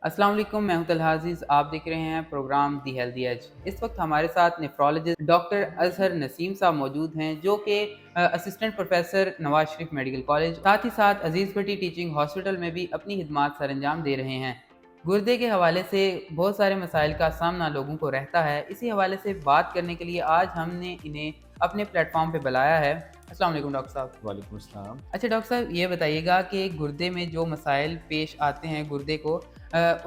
अस्सलाम वालेकुम, मैं हूं तलहा अज़ीज़। आप देख रहे हैं प्रोग्राम दी हेल्दी एज। इस वक्त हमारे साथ नेफ्रोलॉजिस्ट डॉक्टर अजहर नसीम साहब मौजूद हैं, जो कि assistant professor Nawaz Sharif medical college, साथ ही साथ अजीज़ भट्टी टीचिंग हॉस्पिटल में भी अपनी खिदमात सरअंजाम दे रहे हैं। गुर्दे के हवाले से बहुत सारे मसाइल का सामना लोगों को रहता है। इसी हवाले से बात करने के लिए आज हमने इन्हें अपने प्लेटफॉर्म पे बुलाया है। अस्सलाम वालेकुम डॉक्टर साहब। वालेकुम अस्सलाम। अच्छा डॉक्टर साहब, ये बताइएगा कि गुर्दे में जो मसाइल पेश आते हैं गुर्दे को,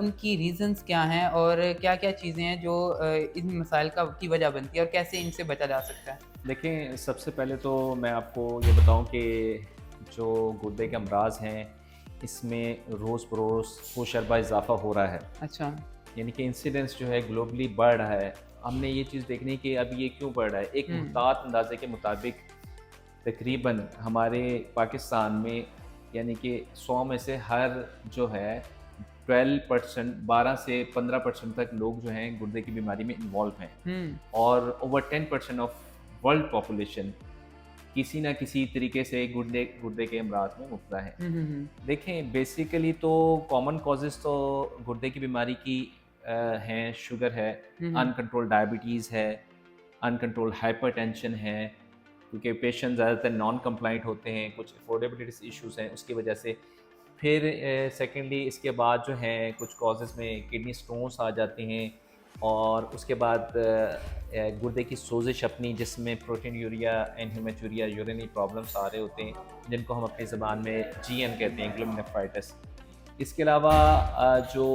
उनकी रीज़न्स क्या हैं और क्या-क्या चीज़ें हैं जो इन मसाइल का की वजह बनती है और कैसे इनसे बचा जा सकता है? देखें, सबसे पहले तो मैं आपको ये बताऊँ कि जो गुर्दे के अमराज़ हैं, इसमें रोज़-बरोज़ होशरबा इज़ाफ़ा हो रहा है। अच्छा। यानी कि इंसिडेंस जो है ग्लोबली बढ़ रहा है। हमने ये चीज़ देखनी है कि अब ये क्यों बढ़ रहा है। एक हुँ। मुहतात अंदाज़े के मुताबिक तकरीबन हमारे पाकिस्तान में यानी कि 100 में से हर जो है 12% 12 से 15% तक लोग जो हैं गुर्दे की बीमारी में इन्वॉल्व हैं। हुँ। और ओवर 10% ऑफ वर्ल्ड पॉपुलेशन किसी ना किसी तरीके से गुर्दे गुर्दे के अमराज में मुब्तला है। हुँ, हुँ, हुँ। देखें, बेसिकली तो कॉमन कॉजेज़ तो गुर्दे की बीमारी की हैं। शुगर है, हुँ, हुँ। अनकंट्रोल्ड डायबिटीज़ है, अनकंट्रोल्ड हाइपरटेंशन है, क्योंकि पेशेंट ज़्यादातर नॉन कंप्लाइंट होते हैं, कुछ अफोर्डेबिलिटी इश्यूज़ हैं उसकी वजह से। फिर सेकेंडली इसके बाद जो है कुछ कॉजेज़ में किडनी स्टोन्स आ जाते हैं, और उसके बाद गुर्दे की सोजिश अपनी, जिसमें protein urea and hematuria urinary problems आ रहे होते हैं, जिनको हम अपनी ज़बान में जीएन कहते हैं, ग्लूमेफाइटिस। इसके अलावा जो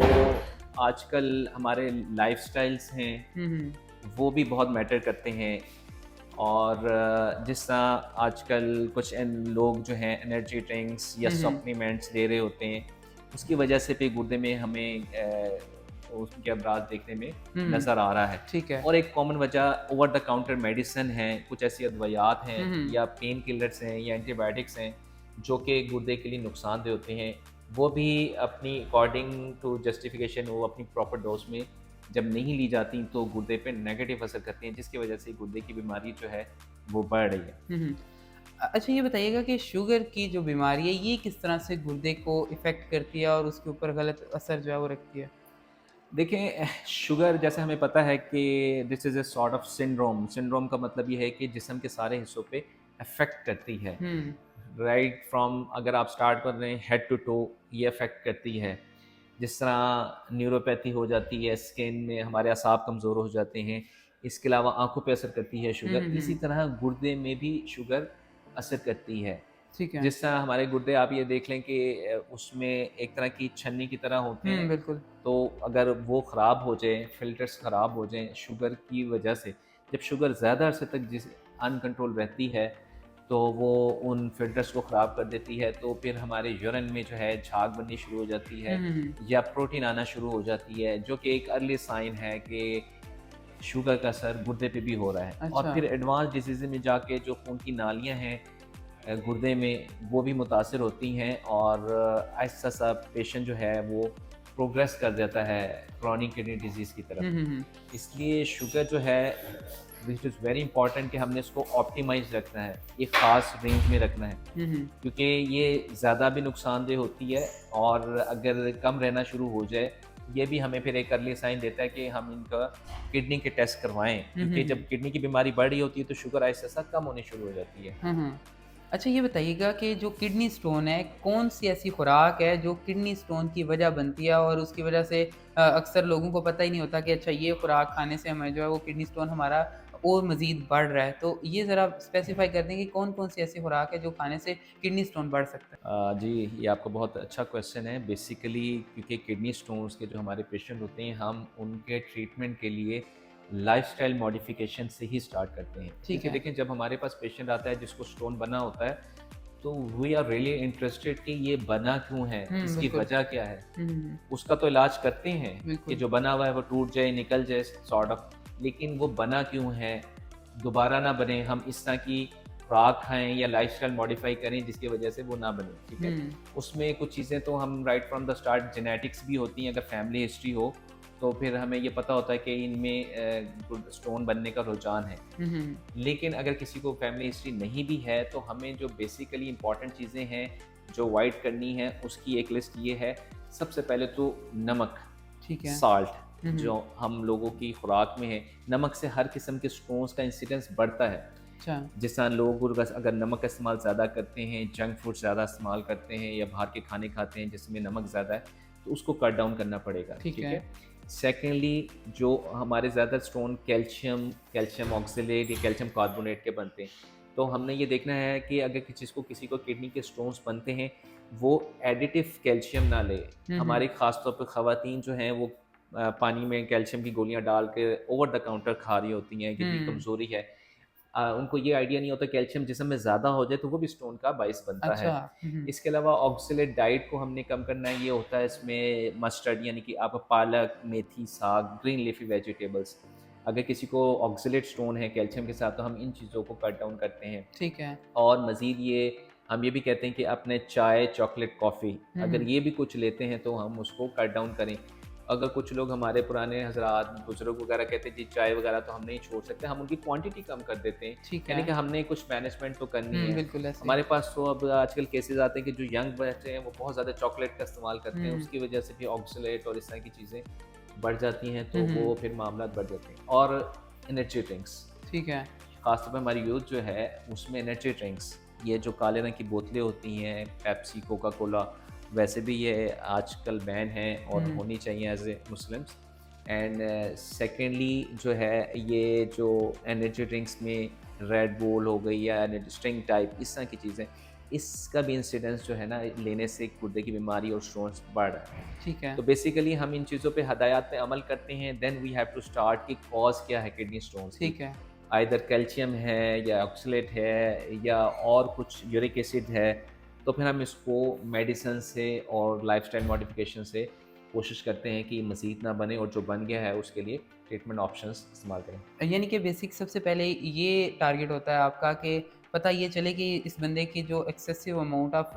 आजकल हमारे लाइफ़स्टाइल्स हैं, हुँ, हुँ। वो भी बहुत मैटर करते हैं। और जिस तरह आजकल कुछ लोग जो हैं एनर्जी ड्रिंक्स या हुँ, हुँ। सप्लीमेंट्स ले रहे होते हैं, उसकी वजह से भी गुर्दे में हमें उसके अमराज देखने में हुँ, हुँ। नज़र आ रहा है। ठीक है। और एक कॉमन वजह ओवर द काउंटर मेडिसिन है, कुछ ऐसी अद्वयात हैं हुँ, हुँ। या पेन किलर्स हैं या एंटीबायोटिक्स हैं, जो कि गुर्दे के लिए नुकसानदेह होते हैं। वो भी अपनी अकॉर्डिंग टू जस्टिफिकेशन वो अपनी प्रॉपर डोज में जब नहीं ली जाती तो गुर्दे पे नेगेटिव असर करती हैं, जिसकी वजह से गुर्दे की बीमारी जो है वो बढ़ रही है। हुँ, हुँ। अच्छा, ये बताइएगा कि शुगर की जो बीमारी है, ये किस तरह से गुर्दे को इफ़ेक्ट करती है और उसके ऊपर गलत असर जो है वो रखती है? देखें, शुगर जैसे हमें पता है कि this is a sort of syndrome. Syndrome का मतलब ये है कि जिस्म के सारे हिस्सों पे अफेक्ट करती है। हुँ। राइट फ्रॉम, अगर आप स्टार्ट कर रहे हैं हेड टू टो, ये अफेक्ट करती है। जिस तरह न्यूरोपैथी हो जाती है, स्किन में हमारे असाब कमज़ोर हो जाते हैं। इसके अलावा आंखों पे असर करती है हुँ, शुगर। हुँ, इसी हुँ। तरह गुर्दे में भी शुगर असर करती है। ठीक है। जिस तरह हमारे गुर्दे, आप ये देख लें कि उसमें एक तरह की छन्नी की तरह होते हुँ, हैं। बिल्कुल। तो अगर वो ख़राब हो जाए, फ़िल्टर्स ख़राब हो जाएँ शुगर की वजह से, जब शुगर ज़्यादा अरसे तक जिस अनकंट्रोल रहती है, तो वो उन फ़िल्टर्स को ख़राब कर देती है। तो फिर हमारे यूरिन में जो है झाग बननी शुरू हो जाती हुँ, है हुँ, हुँ। या प्रोटीन आना शुरू हो जाती है, जो कि एक अर्ली साइन है कि शुगर का असर गुर्दे पे भी हो रहा है। और अच्छा। फिर एडवांस डिसीज़ में जाके जो खून की नालियाँ हैं गुर्दे में, वो भी मुतासिर होती हैं, और आहिस्ता सा पेशेंट जो है वो प्रोग्रेस कर जाता है क्रॉनिक किडनी डिजीज़ की हुँ, तरफ। हुँ, हुँ। इसलिए शुगर जो है, विच इज़ वेरी इंपॉर्टेंट कि हमने इसको ऑप्टिमाइज़ रखना है, एक ख़ास रेंज में रखना है, हुँ, हुँ। क्योंकि ये ज़्यादा भी नुकसानदेह होती है, और अगर कम रहना शुरू हो जाए, ये भी हमें फिर एक अर्ली साइन देता है कि हम इनका किडनी के टेस्ट करवाएँ, हुँ, हुँ, क्योंकि हुँ। जब किडनी की बीमारी बढ़ रही होती है तो शुगर आहिस्ता-आहिस्ता कम होनी शुरू हो जाती है। हुँ, हुँ। अच्छा, ये बताइएगा कि जो किडनी स्टोन है, कौन-सी ऐसी खुराक है जो किडनी स्टोन की वजह बनती है और उसकी वजह से अक्सर लोगों को पता ही नहीं होता कि अच्छा ये खुराक खाने से हमें जो है वो किडनी स्टोन हमारा और मज़ीद बढ़ रहा है। तो ये ज़रा स्पेसिफ़ाई कर दें कि कौन-कौन सी ऐसी खुराक है जो खाने से किडनी स्टोन बढ़ सकता है? जी, ये आपका बहुत अच्छा क्वेश्चन है। बेसिकली क्योंकि किडनी स्टोन्स के जो हमारे पेशेंट होते हैं, हम उनके ट्रीटमेंट के लिए लाइफ़स्टाइल मॉडिफ़िकेशन से ही स्टार्ट करते हैं। ठीक क्योंकि है। देखें, जब हमारे पास पेशेंट आता है जिसको स्टोन बना होता है, तो वी आर रियली इंटरेस्टेड कि ये बना क्यों है, हुँ, इसकी बिल्कुल। वजह क्या है। हुँ, हुँ, हुँ। उसका तो इलाज करते हैं कि बिल्कुल। जो बना हुआ है वो टूट जाए, निकल जाए सॉर्ट ऑफ, लेकिन वो बना क्यों है, दोबारा ना बने, हम इस तरह की खुराक खाएँ या लाइफ़स्टाइल मॉडिफ़ाई करें जिसकी वजह से वो ना बने, ठीक है? हुँ। उसमें कुछ चीज़ें तो हम right from the start genetics भी होती हैं, अगर फैमिली हिस्ट्री हो, तो फिर हमें ये पता होता है कि इनमें स्टोन बनने का रुझान है। हुँ, हुँ। लेकिन अगर किसी को फैमिली हिस्ट्री नहीं भी है, तो हमें जो बेसिकली इंपॉर्टेंट चीज़ें हैं जो अवॉइड करनी है, उसकी एक लिस्ट ये है। सबसे पहले तो नमक। ठीक है। साल्ट हुँ, हुँ। जो हम लोगों की खुराक में है, नमक से हर किस्म के स्टोन्स का इंसिडेंस बढ़ता है। अच्छा। जिस तरह लोग अगर नमक का इस्तेमाल ज़्यादा करते हैं, जंक फूड ज़्यादा इस्तेमाल करते हैं या बाहर के खाने खाते हैं जिसमें नमक ज़्यादा है, तो उसको कट डाउन करना पड़ेगा, ठीक ठीक है। है? सेकेंडली जो हमारे ज़्यादा स्टोन कैल्शियम कैल्शियम ऑक्सलेट या कैल्शियम कार्बोनेट के बनते हैं। तो हमने ये देखना है कि अगर किसी को किडनी के स्टोन्स बनते हैं, वो एडिटिव कैल्शियम ना ले। हुँ, हुँ। हमारी ख़ास तौर पे ख़वातीन जो हैं वो पानी में कैल्शियम की गोलियाँ डाल के ओवर द काउंटर खा रही होती हैं, किडनी हुँ। कमज़ोरी है। उनको ये आइडिया नहीं होता कैल्शियम जिस्म में ज़्यादा हो जाए तो वो भी स्टोन का बाइस बनता है। अच्छा। हुँ, हुँ। इसके अलावा ऑक्सलेट डाइट को हमने कम करना है, ये होता है इसमें मस्टर्ड यानी कि आप पालक, मेथी, साग, ग्रीन लीफी वेजिटेबल्स। अगर किसी को ऑक्सलेट स्टोन है कैल्शियम के साथ तो हम इन चीज़ों को कट डाउन करते हैं। ठीक है। और मज़ीद ये हम ये भी कहते हैं कि अपने चाय, चॉकलेट, कॉफ़ी हुँ, अगर हुँ। ये भी कुछ लेते हैं तो हम उसको कट डाउन करें। अगर कुछ लोग हमारे पुराने हज़रात, बुज़ुर्ग वगैरह कहते हैं जी चाय वगैरह तो हम नहीं छोड़ सकते, हम उनकी क्वांटिटी कम कर देते हैं। ठीक यानी है। कि हमने कुछ मैनेजमेंट तो करनी हुँ, है। बिल्कुल ऐसे ही। हमारे पास तो अब आजकल केसेज़ आते हैं कि जो यंग बच्चे हैं वो बहुत ज़्यादा चॉकलेट का इस्तेमाल करते हैं, हुँ। उसकी वजह से भी ऑक्सलेट और इस तरह की चीज़ें बढ़ जाती हैं, हुँ, तो वो हुँ। फिर मामला बढ़ जाते हैं। और एनर्जी ड्रिंक्स ठीक है। ख़ासतौर पे हमारी यूथ जो है उसमें एनर्जी ड्रिंक्स ये जो काले रंग की बोतलें होती हैं पेप्सी कोका कोला वैसे भी ये आजकल बैन है और हुँ। होनी चाहिए as a Muslims and secondly जो है ये जो एनर्जी ड्रिंक्स में रेड बुल हो गई या एनर्जी स्ट्रिंग टाइप इस तरह की चीज़ें इसका भी इंसिडेंस जो है ना लेने से गुर्दे की बीमारी और स्टोन्स बढ़ रहा है। ठीक है। तो बेसिकली हम इन चीज़ों पे हदायत पे अमल करते हैं then we have to start कि कॉज क्या है किडनी स्टोन्स की। ठीक है। आइदर कैल्शियम है या ऑक्सलेट है या और कुछ यूरिक एसिड है, तो फिर हम इसको मेडिसिन से और लाइफ़स्टाइल मॉडिफ़िकेशन से कोशिश करते हैं कि मज़ीद ना बने और जो बन गया है उसके लिए ट्रीटमेंट ऑप्शंस इस्तेमाल करें। यानी कि बेसिक सबसे पहले ये टारगेट होता है आपका कि पता ये चले कि इस बंदे की जो excessive amount of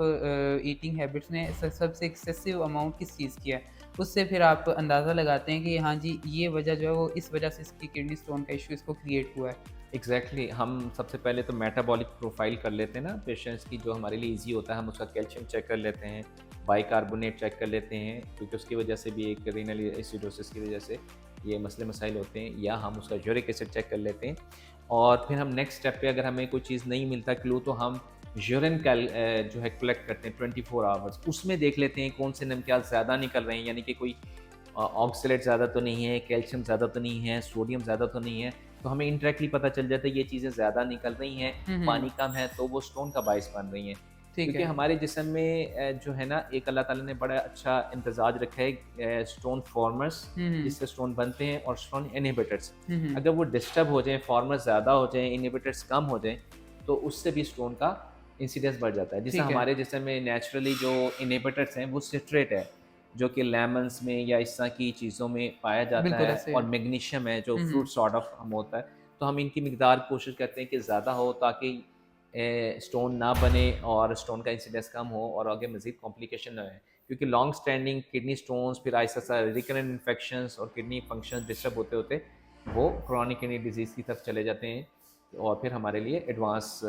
eating habits में सबसे एक्सेसिव अमाउंट किस चीज़ की है। उससे फिर आप अंदाज़ा लगाते हैं कि हाँ जी, ये वजह जो है वो इस वजह से इसकी किडनी स्टोन का इश्यू इसको क्रिएट हुआ है। एग्जैक्टली हम सबसे पहले तो मेटाबॉलिक प्रोफाइल कर लेते हैं ना पेशेंट्स की जो हमारे लिए इजी होता है हम उसका कैल्शियम चेक कर लेते हैं बाइकार्बोनेट चेक कर लेते हैं क्योंकि उसकी वजह से भी एक रीनल एसिडोसिस की वजह से ये मसले मसाइल होते हैं या हम उसका यूरिक एसिड चेक कर लेते हैं और फिर हम नेक्स्ट स्टेप पे अगर हमें कोई चीज़ नहीं मिलता क्लू तो हम यूरिन जो है कलेक्ट करते हैं 24 आवर्स उसमें देख लेते हैं कौन से नमकियात ज़्यादा निकल रहे हैं यानी कि कोई ऑक्सलेट ज़्यादा तो नहीं है, कैल्शियम ज़्यादा तो नहीं है, सोडियम ज़्यादा तो नहीं है, तो हमें इंडायरेक्टली पता चल जाता है ये चीज़ें ज़्यादा निकल रही हैं, हुँ, पानी हुँ। कम है तो वो स्टोन का बायस बन रही हैं। ठीक क्योंकि है। हमारे जिस्म में जो है ना एक अल्लाह ताला ने बड़ा अच्छा इम्तज़ाज रखा है स्टोन फॉर्मर्स हुँ, हुँ। जिससे स्टोन बनते हैं और स्टोन इनहिबिटर्स। हुँ, हुँ। अगर वो डिस्टर्ब हो जाएँ, फॉर्मर्स ज़्यादा हो जाएँ, इनहिबिटर्स कम हो जाएँ, तो उससे भी स्टोन का इंसिडेंस बढ़ जाता है। जैसे ठीक है। हमारे जिस्म में नेचुरली जो इनहिबिटर्स हैं वो सिट्रेट है। जो कि लेमन्स में या इस तरह की चीज़ों में पाया जाता बिल्कुल है ऐसे और है। मैग्नीशियम है जो हुँ, फ्रूट हुँ। सॉर्ट ऑफ हम होता है तो हम इनकी मिकदार कोशिश करते हैं कि ज़्यादा हो ताकि स्टोन ना बने और स्टोन का इंसिडेंस कम हो और आगे मज़ीद कॉम्प्लिकेशन ना आए क्योंकि लॉन्ग स्टैंडिंग किडनी स्टोन्स फिर आहिस्ता रिकरेंट इन्फेक्शंस और किडनी फंक्शन डिस्टर्ब होते होते वो क्रॉनिक किडनी डिजीज़ की तरफ चले जाते हैं और फिर हमारे लिए एडवांस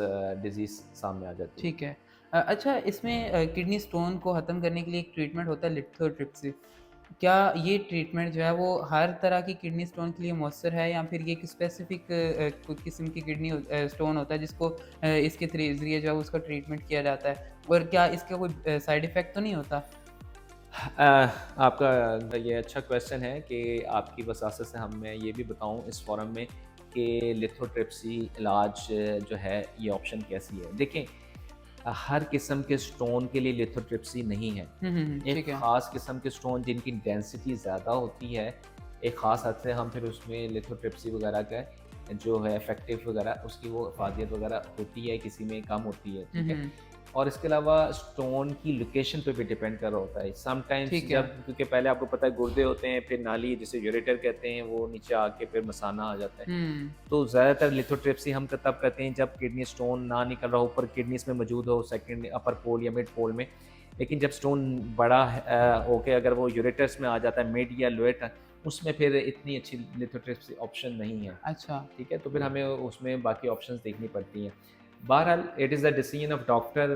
डिजीज़ सामने आ जाती है। ठीक है। अच्छा इसमें किडनी स्टोन को ख़त्म करने के लिए एक ट्रीटमेंट होता है लिथोट्रिप्सी। क्या ये ट्रीटमेंट जो है वो हर तरह की किडनी स्टोन के लिए मौसर है या फिर ये एक स्पेसिफ़िक किस्म की किडनी स्टोन होता है जिसको इसके ज़रिए जो है उसका ट्रीटमेंट किया जाता है? और क्या इसका कोई साइड इफ़ेक्ट तो नहीं होता? आपका ये अच्छा क्वेश्चन है कि आपकी वसासत से हम मैं ये भी बताऊं इस फोरम में कि लिथोट्रिप्सी इलाज जो है ये ऑप्शन कैसी है देखें हर किस्म के स्टोन के लिए लिथोट्रिप्सी नहीं है हुँ, हुँ, हुँ। एक ठीक है। ख़ास किस्म के स्टोन जिनकी डेंसिटी ज़्यादा होती है एक ख़ास हद से हम फिर उसमें लिथोट्रिप्सी वगैरह का जो है इफेक्टिव वगैरह उसकी वो अफादियत वगैरह होती है किसी में कम होती है हुँ, ठीक है हुँ। और इसके अलावा स्टोन की लोकेशन पे भी डिपेंड कर रहा होता है समटाइम्स ठीक है। जब क्योंकि पहले आपको पता है गुर्दे होते हैं फिर नाली जिसे यूरेटर कहते हैं वो नीचे आके फिर मसाना आ जाता है हुँ। तो ज़्यादातर लिथोट्रिप्सी हम तब करते हैं जब किडनी स्टोन ना निकल रहा हो ऊपर किडनीज में मौजूद हो सेकंड अपर पोल या मिड पोल में लेकिन जब स्टोन बड़ा होके अगर वो यूरेटर्स में आ जाता है मिड या लोएट उसमें फिर इतनी अच्छी लिथोट्रिप्सी ऑप्शन नहीं है अच्छा। ठीक है तो फिर हमें उसमें बाकी ऑप्शंस देखनी पड़ती हैं बहरहाल it is the decision of doctor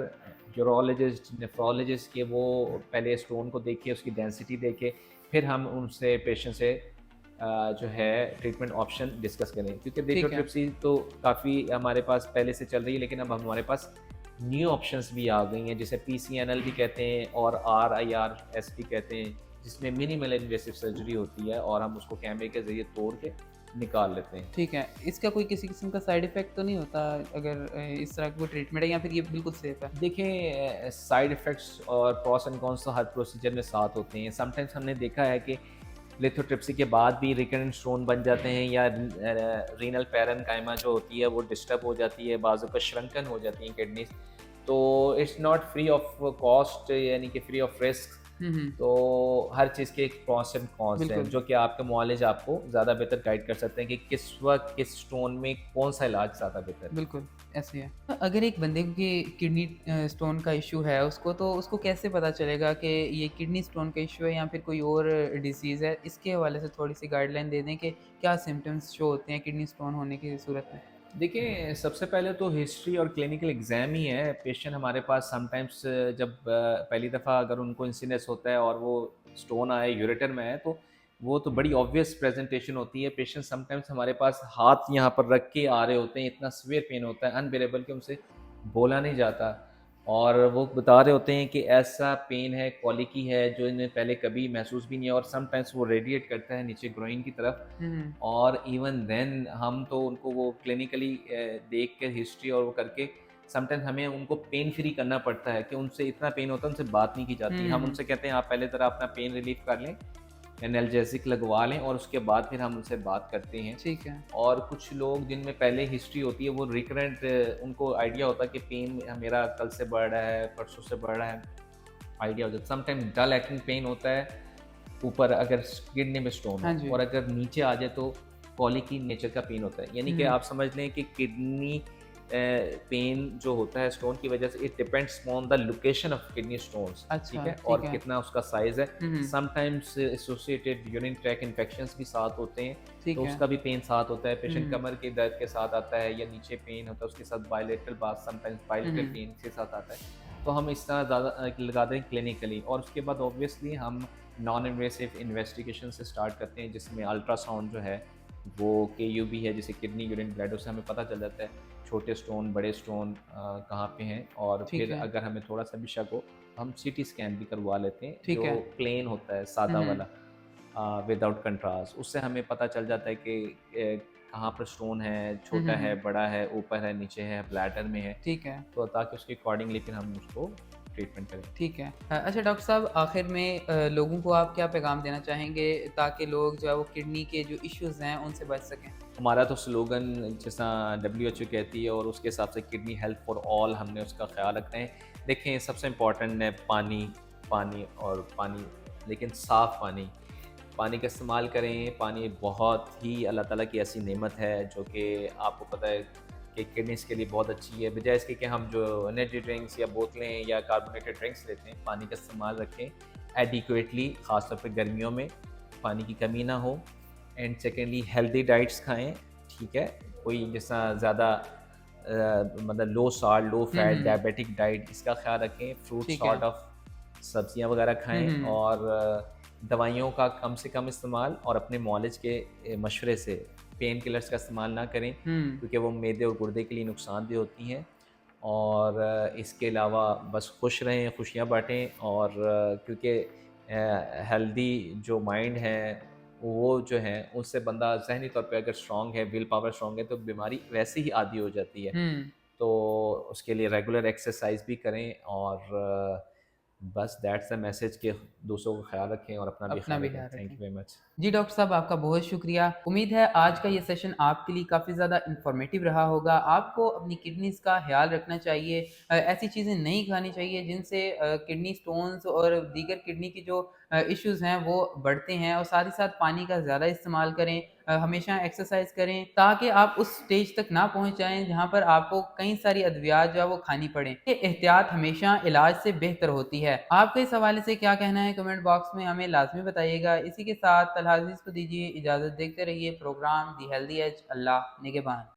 urologist nephrologist कि वो पहले स्टोन को देखे उसकी डेंसिटी देखे फिर हम उनसे पेशेंट से जो है ट्रीटमेंट ऑप्शन डिस्कस करें, क्योंकि ठीक है। लिथोट्रिप्सी तो काफ़ी हमारे पास पहले से चल रही है, लेकिन अब हमारे पास न्यू ऑप्शंस भी आ गई हैं, जिसे पीसीएनएल भी कहते हैं और आरआईआरएस भी कहते हैं, जिसमें मिनिमल इन्वेसिव सर्जरी होती है और हम उसको कैमरे के ज़रिए तोड़ के निकाल लेते हैं। ठीक है। इसका कोई किसी किस्म का साइड इफ़ेक्ट तो नहीं होता अगर इस तरह का कोई ट्रीटमेंट है, या फिर ये बिल्कुल सेफ़ है? देखें, साइड इफ़ेक्ट्स और प्रॉस एंड कॉन्स तो हर प्रोसीजर में साथ होते हैं। समटाइम्स हमने देखा है कि लिथोट्रिप्सी के बाद भी रिकरेंट स्टोन बन जाते हैं, या रीनल पैरेन्काइमा जो होती है वो डिस्टर्ब हो जाती है, बाज़ों पर श्रंकन हो जाती हैं किडनीज़। तो it's not free of cost, यानी कि फ्री ऑफ रिस्क। हुँ, हुँ। तो हर चीज़ के एक प्रॉस एंड कॉन्स हैं, बिल्कुल। जो कि आपके मुआलिज आपको ज़्यादा बेहतर गाइड कर सकते हैं कि किस वक़्त किस स्टोन में कौन-सा इलाज ज़्यादा बेहतर है। बिल्कुल, ऐसे ही है। अगर एक बंदे की किडनी स्टोन का इश्यू है उसको, तो उसको कैसे पता चलेगा कि ये किडनी स्टोन का इश्यू है या फिर कोई और डिसीज़ है? इसके हवाले से थोड़ी-सी गाइडलाइन दे दें कि क्या सिम्पटम्स शो होते हैं किडनी स्टोन होने की सूरत में? देखिए, सबसे पहले तो हिस्ट्री और क्लिनिकल एग्ज़ाम ही है। पेशेंट हमारे पास समटाइम्स जब पहली दफ़ा अगर उनको इंसिडेंस होता है और वो स्टोन आए, यूरेटर में आए, तो वो तो बड़ी ऑब्वियस प्रेज़ेंटेशन होती है। पेशेंट समटाइम्स हमारे पास हाथ यहाँ पर रख के आ रहे होते हैं, इतना सीवियर पेन होता है, अनबियरेबल, कि उनसे बोला नहीं जाता। और वो बता रहे होते हैं कि ऐसा पेन है, कॉलिकी है, जो इन्हें पहले कभी महसूस भी नहीं है, और समटाइम्स वो रेडिएट करता है नीचे ग्रोइन की तरफ। हुँ, हुँ। और इवन देन हम तो उनको वो क्लिनिकली देख के हिस्ट्री और वो करके समटाइम्स हमें उनको पेन फ्री करना पड़ता है, कि उनसे इतना पेन होता है, उनसे बात नहीं की हुँ, जाती। हुँ, हम हुँ। उनसे कहते हैं आप पहले ज़रा अपना पेन रिलीफ़ कर लें, एनाल्जेसिक लगवा लें, और उसके बाद फिर हम उनसे बात करते हैं। ठीक है। और कुछ लोग जिनमें पहले हिस्ट्री होती है, वो रिकरेंट उनको आइडिया होता है कि पेन मेरा कल से बढ़ रहा है, परसों से बढ़ रहा है, आइडिया हो जाता है। समटाइम डल एक्टिंग पेन होता है ऊपर, अगर किडनी में स्टोन हाँ हो, जी। और अगर नीचे आ जाए तो कॉलिकी नेचर का पेन होता है। यानी हुँ, कि हुँ। आप समझ लें कि किडनी पेन जो होता है स्टोन की वजह से, it depends on the location of kidney stones, ठीक अच्छा, है, ठीक और है। कितना उसका साइज़ है। हुँ, हुँ। Sometimes associated urine tract infections भी साथ होते हैं, ठीक तो है। उसका भी पेन साथ होता है। हुँ, पेशेंट हुँ। कमर के दर्द के साथ आता है, या नीचे पेन होता है, उसके साथ बायलैटरल बात, समटाइम्स हुँ, बायलैटरल हुँ। पेन के साथ आता है। तो हम इस तरह ज़्यादा लगा दें क्लिनिकली, और उसके बाद ऑब्वियसली हम नॉन इन्वेसिव इन्वेस्टिगेशन से स्टार्ट करते हैं, जिसमें अल्ट्रासाउंड जो है वो केयूबी है, जिसे किडनी यूरिन ब्लैडर से हमें पता चल जाता है छोटे स्टोन, बड़े स्टोन कहाँ पे हैं। और ठीक फिर है। अगर हमें थोड़ा सा भी शक हो, हम सीटी स्कैन भी करवा लेते हैं, ठीक जो है। प्लेन होता है, हुँ, सादा हुँ। वाला, विदाउट कंट्रास्ट। उससे हमें पता चल जाता है कि कहाँ पर स्टोन है, हुँ, हुँ, छोटा है, हुँ। बड़ा है, ऊपर है, नीचे है, ब्लैडर में है। ठीक है। तो ताकि उसके अकॉर्डिंगली फिर हम उसको ट्रीटमेंट करें। ठीक है। अच्छा डॉक्टर साहब, आखिर में लोगों को आप क्या पैगाम देना चाहेंगे ताकि लोग जो है वो किडनी के जो इश्यूज़ हैं उनसे बच सकें? हमारा तो स्लोगन जैसा डब्ल्यूएचओ कहती है, और उसके हिसाब से किडनी हेल्थ फॉर ऑल, हमने उसका ख्याल रखना है। देखें, सबसे इम्पोर्टेंट है पानी, पानी और पानी, लेकिन साफ़ पानी। पानी का इस्तेमाल करें। पानी बहुत ही अल्लाह ताला की ऐसी नेमत है, जो कि आपको पता है कि किडनीज़ के लिए बहुत अच्छी है। बजाय इसके कि हम जो एनर्जी ड्रिंक्स या बोतलें या कार्बोनेटेड ड्रिंक्स लेते हैं, पानी का इस्तेमाल रखें एडिक्वेटली, ख़ास तौर पे गर्मियों में पानी की कमी ना हो। एंड सेकेंडली हेल्दी डाइट्स खाएँ, ठीक है? कोई जैसा ज़्यादा मतलब लो साल्ट, लो हुँ, फैट, हुँ। डायबिटिक डाइट, इसका ख़्याल रखें। फ्रूट ठीक है। सॉर्ट ऑफ सब्जियाँ वगैरह हुँ, खाएँ, हुँ। और दवाइयों का कम से कम इस्तेमाल, और अपने मुआलिज के मशवरे से पेन किलर्स का इस्तेमाल ना करें, हुँ। क्योंकि वो मैदे और गुर्दे के लिए नुकसानदेह होती हैं। और इसके अलावा बस खुश रहें, खुशियाँ बाँटें, और क्योंकि हेल्दी जो माइंड है, वो जो है उससे बंदा ज़हनी तौर पे अगर स्ट्रॉन्ग है, विल पावर स्ट्रॉन्ग है, तो बीमारी वैसे ही आदी हो जाती है। हुँ। तो उसके लिए रेगुलर एक्सरसाइज भी करें, और बस दैट्स द मैसेज कि दूसरों का ख्याल रखें और अपना भी अपना ख्याल भी रखें। ख़्याल थैंक रखें। You very much. जी डॉक्टर साहब, आपका बहुत शुक्रिया। उम्मीद है आज का ये सेशन आपके लिए काफ़ी ज़्यादा इन्फॉर्मेटिव रहा होगा। आपको अपनी किडनीज़ का ख़्याल रखना चाहिए। ऐसी चीज़ें नहीं खानी चाहिए जिनसे किडनी स्टोन्स और दीगर किडनी की जो इश्यूज़ हैं वो बढ़ते हैं, और साथ ही साथ पानी का ज़्यादा इस्तेमाल करें। हमेशा एक्सरसाइज़ करें ताकि आप उस स्टेज तक ना पहुँच जाएँ जहाँ पर आपको कई सारी अद्वियात जो है वो खानी पड़ें। ये एहतियात हमेशा इलाज से बेहतर होती है। आपका इस हवाले से क्या कहना है कमेंट बॉक्स में हमें लाज़मी बताइएगा। इसी के साथ तलहाज़िज़ को दीजिए इजाज़त। देखते रहिए प्रोग्राम दी हेल्दी एज। अल्लाह निगहबान।